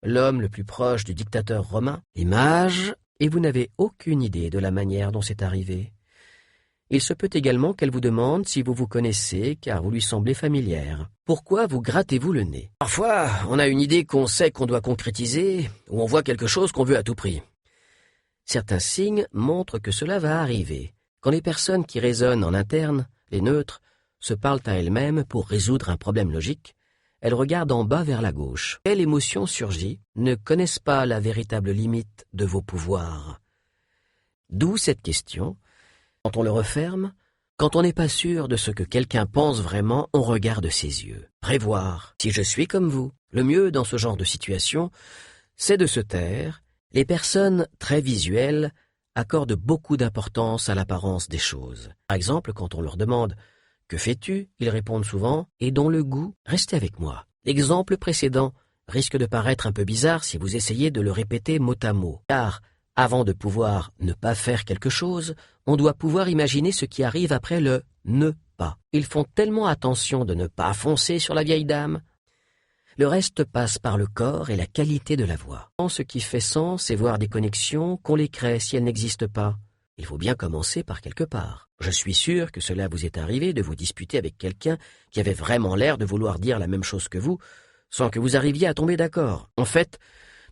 l'homme le plus proche du dictateur romain, l'image, et vous n'avez aucune idée de la manière dont c'est arrivé. Il se peut également qu'elle vous demande si vous vous connaissez car vous lui semblez familière. Pourquoi vous grattez-vous le nez? Parfois, on a une idée qu'on sait qu'on doit concrétiser ou on voit quelque chose qu'on veut à tout prix. Certains signes montrent que cela va arriver. Quand les personnes qui raisonnent en interne, les neutres, se parlent à elles-mêmes pour résoudre un problème logique, elles regardent en bas vers la gauche. Quelle émotion surgit, ne connaissent pas la véritable limite de vos pouvoirs. D'où cette question. Quand on le referme, quand on n'est pas sûr de ce que quelqu'un pense vraiment, on regarde ses yeux. Prévoir. Si je suis comme vous, le mieux dans ce genre de situation, c'est de se taire. Les personnes très visuelles accordent beaucoup d'importance à l'apparence des choses. Par exemple, quand on leur demande « Que fais-tu ?» ils répondent souvent « Et dont le goût, restez avec moi ». L'exemple précédent risque de paraître un peu bizarre si vous essayez de le répéter mot à mot, car avant de pouvoir ne pas faire quelque chose, on doit pouvoir imaginer ce qui arrive après le « ne pas ». Ils font tellement attention de ne pas foncer sur la vieille dame. Le reste passe par le corps et la qualité de la voix. Ce qui fait sens et voir des connexions qu'on les crée si elles n'existent pas. Il faut bien commencer par quelque part. Je suis sûr que cela vous est arrivé de vous disputer avec quelqu'un qui avait vraiment l'air de vouloir dire la même chose que vous, sans que vous arriviez à tomber d'accord. En fait,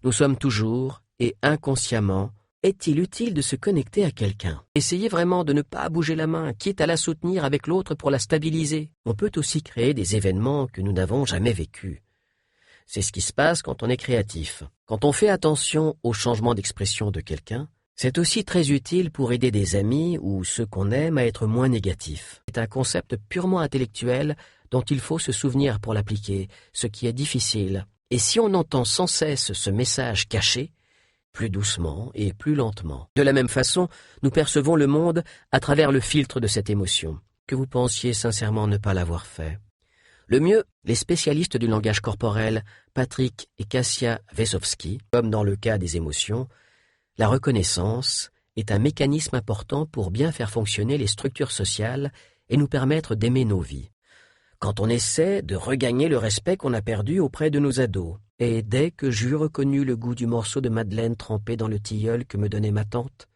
nous sommes toujours, et inconsciemment, est-il utile de se connecter à quelqu'un? Essayez vraiment de ne pas bouger la main, quitte à la soutenir avec l'autre pour la stabiliser. On peut aussi créer des événements que nous n'avons jamais vécus. C'est ce qui se passe quand on est créatif. Quand on fait attention au changement d'expression de quelqu'un, c'est aussi très utile pour aider des amis ou ceux qu'on aime à être moins négatifs. C'est un concept purement intellectuel dont il faut se souvenir pour l'appliquer, ce qui est difficile. Et si on entend sans cesse ce message caché, plus doucement et plus lentement. De la même façon, nous percevons le monde à travers le filtre de cette émotion, que vous pensiez sincèrement ne pas l'avoir fait. Le mieux, les spécialistes du langage corporel, Patrick et Kasia Vesovsky, comme dans le cas des émotions, la reconnaissance est un mécanisme important pour bien faire fonctionner les structures sociales et nous permettre d'aimer nos vies. Quand on essaie de regagner le respect qu'on a perdu auprès de nos ados, et dès que j'eus reconnu le goût du morceau de madeleine trempé dans le tilleul que me donnait ma tante,